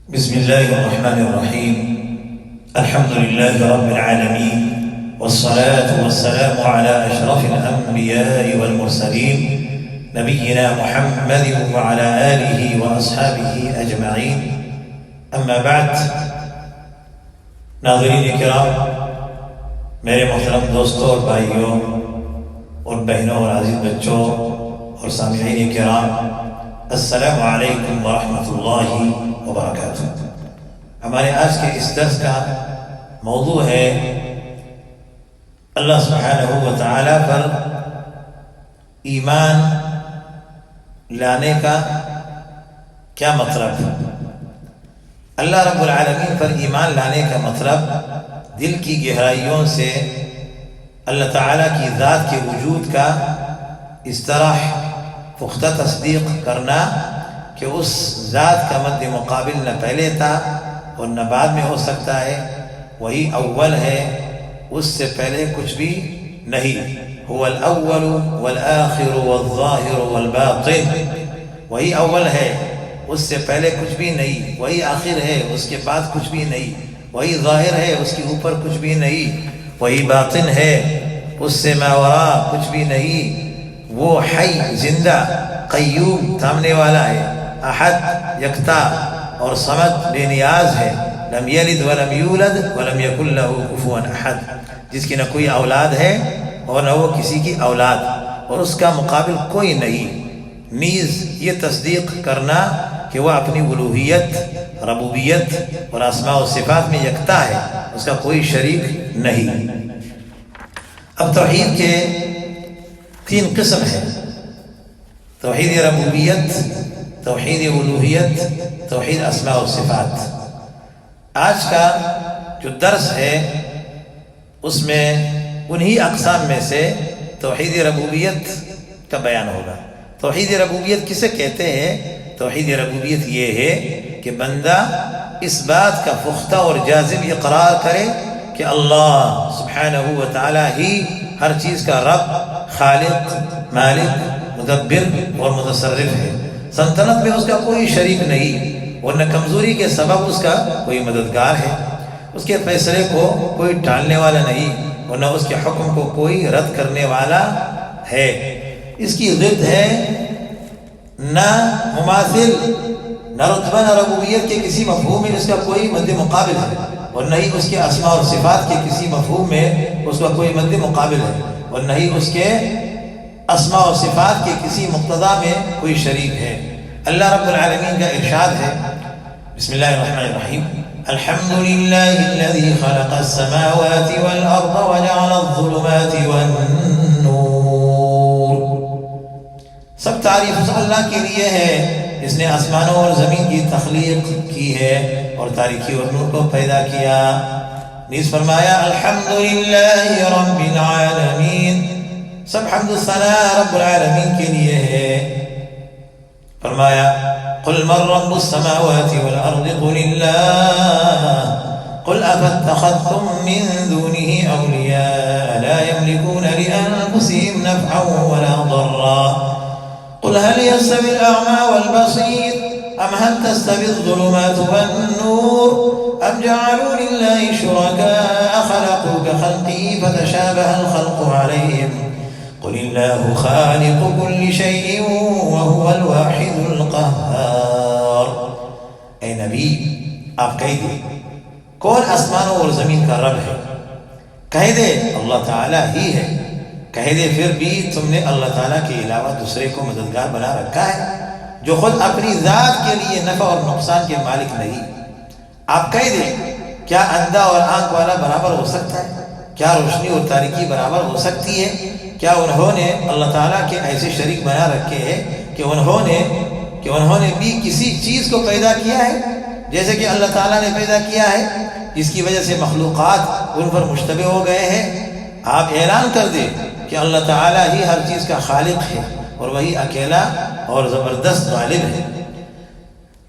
بسم الله الرحمن الرحيم. الحمد لله رب العالمين، والصلاة والسلام على أشرف الأنبياء والمرسلين نبينا محمد وعلى آله وأصحابه أجمعين. أما بعد، ناظرین کرام، میرے محترم دوستوں اور بھائیوں اور بہنوں اور عزیز بچوں اور سامعین کرام، السلام علیکم ورحمۃ اللہ وبرکاتہ۔ ہمارے آج کے اس درس کا موضوع ہے اللہ سبحانہ و تعالی پر ایمان لانے کا کیا مطلب۔ اللہ رب العالمین پر ایمان لانے کا مطلب دل کی گہرائیوں سے اللہ تعالیٰ کی ذات کے وجود کا اس طرح پختہ تصدیق کرنا کہ اس ذات کا مد مقابل نہ پہلے تھا اور نہ بعد میں ہو سکتا ہے، وہی اول ہے، اس سے پہلے کچھ بھی نہیں۔ هو الاول والآخر والظاہر والباطن، وہی اول ہے، اس سے پہلے کچھ بھی نہیں، وہی آخر ہے، اس کے بعد کچھ بھی نہیں، وہی ظاہر ہے، اس کے اوپر کچھ بھی نہیں، وہی باطن ہے، اس سے ماوراء کچھ بھی نہیں۔ وہ حی، زندہ، قیوم، تھامنے والا ہے، احد، یکتا، اور صمد، بے نیاز ہے، لم یلد ولم یولد ولم یکن لہ کفوا احد، جس کی نہ کوئی اولاد ہے اور نہ وہ کسی کی اولاد، اور اس کا مقابل کوئی نہیں۔ نیز یہ تصدیق کرنا کہ وہ اپنی الوہیت، ربوبیت اور اسماء و صفات میں یکتا ہے، اس کا کوئی شریک نہیں۔ اب توحید کے تین قسم ہیں: توحید ربوبیت، توحید الوہیت، توحید اسماء و صفات۔ آج کا جو درس ہے اس میں انہی اقسام میں سے توحید ربوبیت کا بیان ہوگا۔ توحید ربوبیت کسے کہتے ہیں؟ توحید ربوبیت یہ ہے کہ بندہ اس بات کا پختہ اور جازم اقرار کرے کہ اللہ سبحانہ و تعالی ہی ہر چیز کا رب، خالق، مالک، مدبر اور متصرف ہے۔ سلطنت میں اس کا کوئی شریک نہیں، ورنہ کمزوری کے سبب اس کا کوئی مددگار ہے۔ اس کے فیصلے کو کوئی ٹالنے والا نہیں، ورنہ اس کے حکم کو کوئی رد کرنے والا ہے۔ اس کی ضد ہے نہ مماثل، نہ رتبہ نہ ربوبیت کے کسی مفہوم میں اس کا کوئی مد مقابل ہے، اور نہ ہی اس کے اسماء اور صفات کے کسی مفہوم میں اس کا کوئی مد مقابل ہے، اور نہ ہی اس کے اسماء و صفات کے کسی مقتضا میں کوئی شریک ہے۔ اللہ رب العالمین کا ارشاد ہے، بسم اللہ الرحمن الرحیم: الحمد للہ الذی خلق السماوات والارض وجعل الظلمات والنور۔ سب تعریف اس اللہ کے لیے ہے جس نے آسمانوں اور زمین کی تخلیق کی ہے اور تاریکی اور نور کو پیدا کیا۔ نیز فرمایا الحمدللہ رب العالمین، سب حمد و ثناء رب العالمین کے لیے ہے۔ فرمایا قل من رب السماوات والارض قل اللہ قل افاتخذتم من دونه اولیاء لا يملكون لانفسهم نفعا ولا ضرا قل هل يستوي الأعمى والبصير أم هل تستوي الظلمات والنور أم جعلوا لله شركاء خلقوا كخلقه فتشابه الخلق عليهم قل الله خالق كل شيء وهو الواحد القهار۔ اے نبی، آپ کہہ دے کون آسمانوں اور زمین کا رب ہے؟ کہہ دے اللہ تعالیٰ ہی ہے۔ کہہ دے پھر بھی تم نے اللہ تعالیٰ کے علاوہ دوسرے کو مددگار بنا رکھا ہے جو خود اپنی ذات کے لیے نفع اور نقصان کے مالک نہیں۔ آپ کہہ دے کیا اندھا اور آنکھ والا برابر ہو سکتا ہے؟ کیا روشنی اور تاریکی برابر ہو سکتی ہے؟ کیا انہوں نے اللہ تعالیٰ کے ایسے شریک بنا رکھے ہیں کہ انہوں نے بھی کسی چیز کو پیدا کیا ہے جیسے کہ اللہ تعالیٰ نے پیدا کیا ہے، جس کی وجہ سے مخلوقات ان پر مشتبہ ہو گئے ہیں؟ آپ اعلان کر دیں کہ اللہ تعالیٰ ہی ہر چیز کا خالق ہے اور وہی اکیلا اور زبردست غالب ہے۔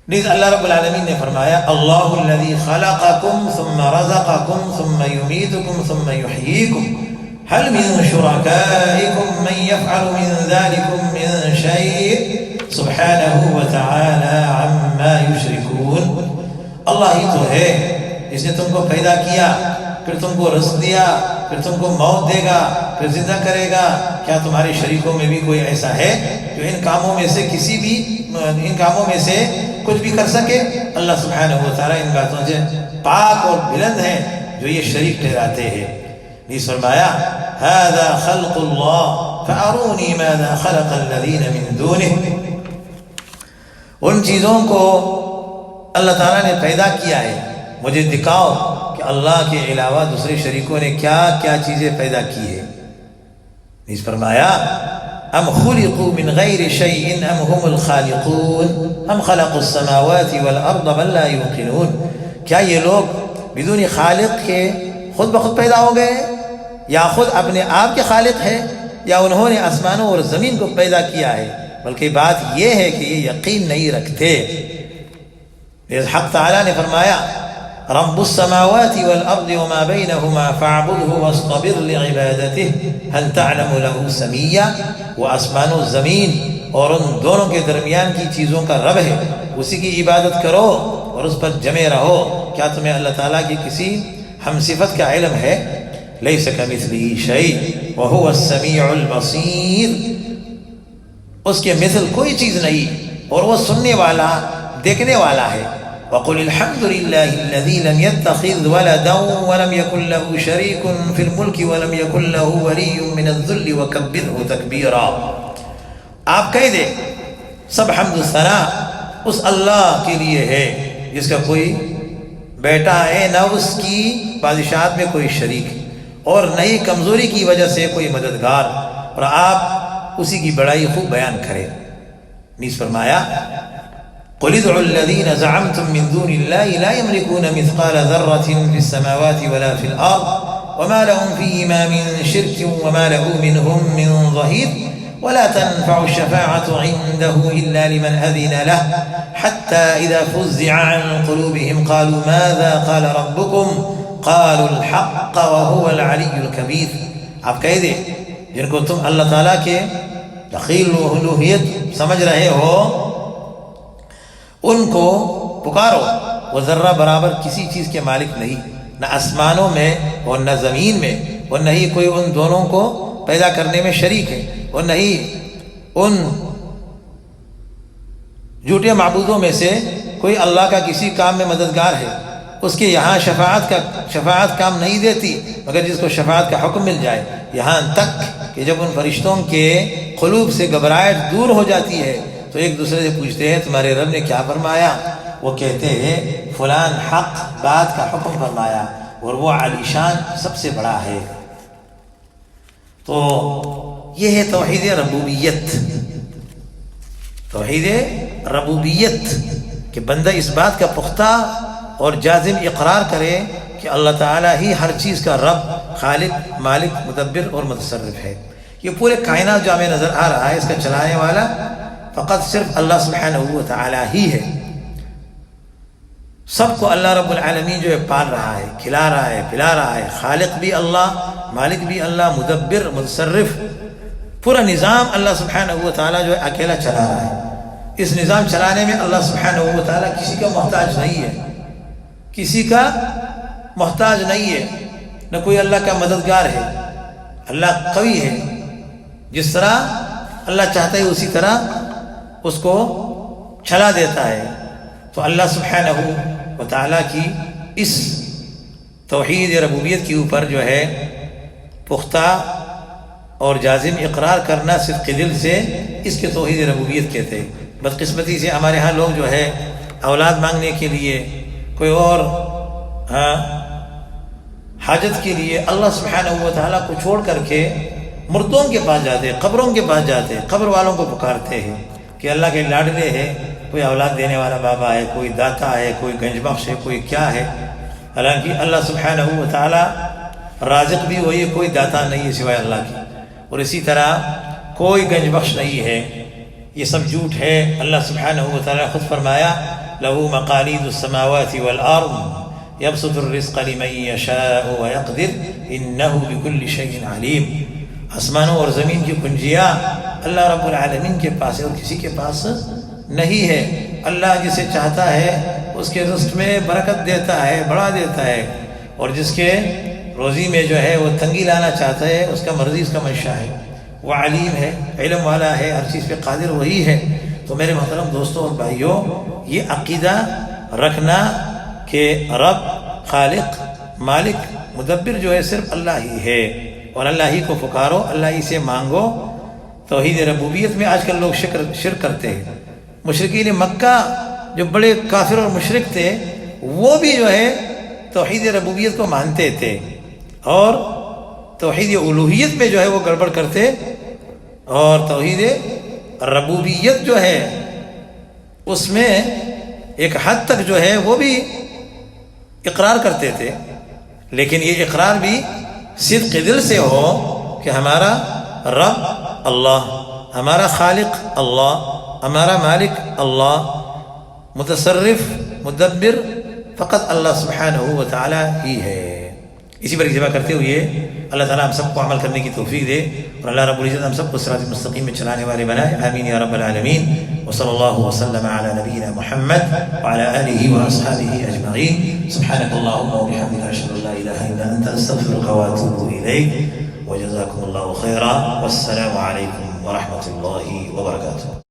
نیز اللہ رب العالمین نے فرمایا اللہ الذی خلقکم ثم رزقکم ثم یمیتکم ثم یحییکم هل من شرکائکم من یفعل من ذلکم من شیء سبحانہ وتعالی عما یشرکون۔ اللہ ہی تو ہے جس نے تم کو پیدا کیا، پھر تم کو رزق دیا، پھر تم کو موت دے گا، پھر زندہ کرے گا۔ کیا تمہارے شریکوں میں بھی کوئی ایسا ہے جو ان کاموں میں سے کچھ بھی کر سکے؟ اللہ سبحانہ و تعالیٰ ان باتوں سے پاک اور بلند ہیں جو یہ شریک ٹھہراتے ہیں۔ اس فرمایا هذا خلق اللہ فارونی ماذا خلق الذین من دونہ، ان چیزوں کو اللہ تعالیٰ نے پیدا کیا ہے، مجھے دکھاؤ کہ اللہ کے علاوہ دوسرے شریکوں نے کیا کیا چیزیں پیدا کی ہے۔ اس فرمایا ام خلقوا من غیر شیء ام هم الخالقون ام خلقوا السماوات والارض بل لا یوقنون، کیا یہ لوگ بدون خالق کے خود بخود پیدا ہو گئے، یا خود اپنے آپ کے خالق ہیں، یا انہوں نے آسمانوں اور زمین کو پیدا کیا ہے؟ بلکہ بات یہ ہے کہ یہ یقین نہیں رکھتے۔ حق تعالیٰ نے فرمایا رب السماوات والارض وما بینہما فاعبدہ واصطبر لعبادتہ هل تعلم له سمیا، وہ آسمان و زمین اور ان دونوں کے درمیان کی چیزوں کا رب ہے، اسی کی عبادت کرو اور اس پر جمے رہو۔ کیا تمہیں اللہ تعالیٰ کی کسی ہم صفت کا علم ہے؟ لیس کمثلہ شیء وہو السمیع البصیر، اس کے مثل کوئی چیز نہیں اور وہ سننے والا دیکھنے والا ہے۔ وقل الحمد للہ الذی لم يتخذ ولدا ولم يكن له شریک فی الملک ولم يكن له ولی من الذل وکبرہ تکبیرا، آپ کہہ دیں سب حمد و ثنا اس اللہ کے لیے ہے جس کا کوئی بیٹا ہے، نہ اس کی بادشاہت میں کوئی شریک اور نہ ہی کمزوری کی وجہ سے کوئی مددگار، اور آپ اسی کی بڑائی خوب بیان کریں۔ نیز فرمایا قل ادعوا الذين زعمتم من دون الله لا يملكون مثقال ذرة في السماوات ولا في الأرض وما لهم فيهما من شرك وما له منهم من ظهير ولا تنفع الشفاعة عنده إلا لمن أذن له حتى إذا فزع عن قلوبهم قالوا ماذا قال ربكم قالوا الحق وهو العلي الكبير، آپ کہہ دیں جن کو تم اللہ تعالیٰ کے دخیل الوہیت سمجھ رہے ہو ان کو پکارو، وہ ذرہ برابر کسی چیز کے مالک نہیں، نہ آسمانوں میں اور نہ زمین میں، اور نہ ہی کوئی ان دونوں کو پیدا کرنے میں شریک ہے، اور نہ ہی ان جھوٹے معبودوں میں سے کوئی اللہ کا کسی کام میں مددگار ہے۔ اس کے یہاں شفاعت کام نہیں دیتی مگر جس کو شفاعت کا حکم مل جائے، یہاں تک کہ جب ان فرشتوں کے قلوب سے گھبراہٹ دور ہو جاتی ہے تو ایک دوسرے سے پوچھتے ہیں تمہارے رب نے کیا فرمایا؟ وہ کہتے ہیں فلان حق بات کا حکم فرمایا اور وہ عالی شان سب سے بڑا ہے۔ تو یہ ہے توحید ربوبیت، توحید ربوبیت کہ بندہ اس بات کا پختہ اور جازم اقرار کرے کہ اللہ تعالیٰ ہی ہر چیز کا رب، خالق، مالک، مدبر اور متصرف ہے۔ یہ پورے کائنات جو ہمیں نظر آ رہا ہے اس کا چلانے والا فقط صرف اللہ سبحانہ و تعالیٰ ہی ہے۔ سب کو اللہ رب العالمین جو ہے پال رہا ہے، کھلا رہا ہے، پلا رہا ہے، خالق بھی اللہ، مالک بھی اللہ، مدبر، متصرف، پورا نظام اللہ سبحانہ و تعالیٰ جو ہے اکیلا چلا رہا ہے۔ اس نظام چلانے میں اللہ سبحانہ و تعالیٰ کسی کا محتاج نہیں ہے، کسی کا محتاج نہیں ہے، نہ کوئی اللہ کا مددگار ہے۔ اللہ قوی ہے، جس طرح اللہ چاہتا ہے اسی طرح اس کو چلا دیتا ہے۔ تو اللہ سبحانہ و تعالیٰ کی اس توحید ربوبیت کے اوپر جو ہے پختہ اور جازم اقرار کرنا صدق دل سے اس کے توحید ربوبیت کہتے ہیں۔ بدقسمتی سے ہمارے ہاں لوگ جو ہے اولاد مانگنے کے لیے، کوئی اور حاجت کے لیے اللہ سبحانہ و تعالیٰ کو چھوڑ کر کے مردوں کے پاس جاتے ہیں، قبروں کے پاس جاتے ہیں، قبر والوں کو پکارتے ہیں کہ اللہ کے لاڈلے ہیں، کوئی اولاد دینے والا بابا ہے، کوئی داتا ہے، کوئی گنج بخش ہے، کوئی کیا ہے۔ حالانکہ اللہ سبحانہ و تعالیٰ رازق بھی وہی ہے، کوئی داتا نہیں ہے سوائے اللہ کی، اور اسی طرح کوئی گنج بخش نہیں ہے۔ یہ سب جھوٹ ہے۔ اللہ سبحانہ و تعالیٰ خود فرمایا لَهُ مَقَالِيدُ السَّمَاوَاتِ وَالْأَرْضِ يَبْسُطُ الرِّزْقَ لِمَن يَشَاءُ وَيَقْدِرُ إِنَّهُ بِكُلِّ شَيْءٍ عَلِيمٌ، آسمانوں اور زمین کی کنجیاں اللہ رب العالمین کے پاس ہے اور کسی کے پاس نہیں ہے۔ اللہ جسے چاہتا ہے اس کے رزق میں برکت دیتا ہے، بڑھا دیتا ہے، اور جس کے روزی میں جو ہے وہ تنگی لانا چاہتا ہے اس کا مرضی، اس کا منشا ہے۔ وہ علیم ہے، علم والا ہے، ہر چیز پہ قادر وہی ہے۔ تو میرے محترم دوستوں اور بھائیوں، یہ عقیدہ رکھنا کہ رب، خالق، مالک، مدبر جو ہے صرف اللہ ہی ہے، اور اللہ ہی کو پکارو، اللہ ہی سے مانگو۔ توحید ربوبیت میں آج کل لوگ شرک کرتے ہیں۔ مشرکین مکہ جو بڑے کافر اور مشرک تھے، وہ بھی جو ہے توحید ربوبیت کو مانتے تھے، اور توحید الوہیت میں جو ہے وہ گڑبڑ کرتے، اور توحید ربوبیت جو ہے اس میں ایک حد تک جو ہے وہ بھی اقرار کرتے تھے، لیکن یہ اقرار بھی صدق دل سے ہو کہ ہمارا رب اللہ، ہمارا خالق اللہ، ہمارا مالک اللہ، متصرف، مدبر فقط اللہ سبحانہ و تعالی ہی ہے۔ اسی پر اکتفا کرتے ہوئے اللہ تعالیٰ ہم سب کو عمل کرنے کی توفیق دے، اور اللہ رب العزت ہم سب کو صراط مستقیم میں چلانے والے بنائے، آمین یا رب العالمین۔ وصلی اللہ وسلم علی نبینا محمد وعلی آلہ واصحابہ اجمعین۔ سبحانک اللہم وبحمدک، اشہد ان لا الہ الا انت، استغفرک واتوب الیک، وجزاکم اللہ خیرا، والسلام علیکم ورحمۃ اللہ وبرکاتہ۔